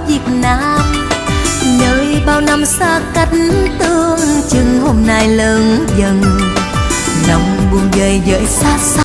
Việt Nam. Nơi bao năm xa cách tương chừng hôm nay lớn dần, lòng buồn dời dời xa xa.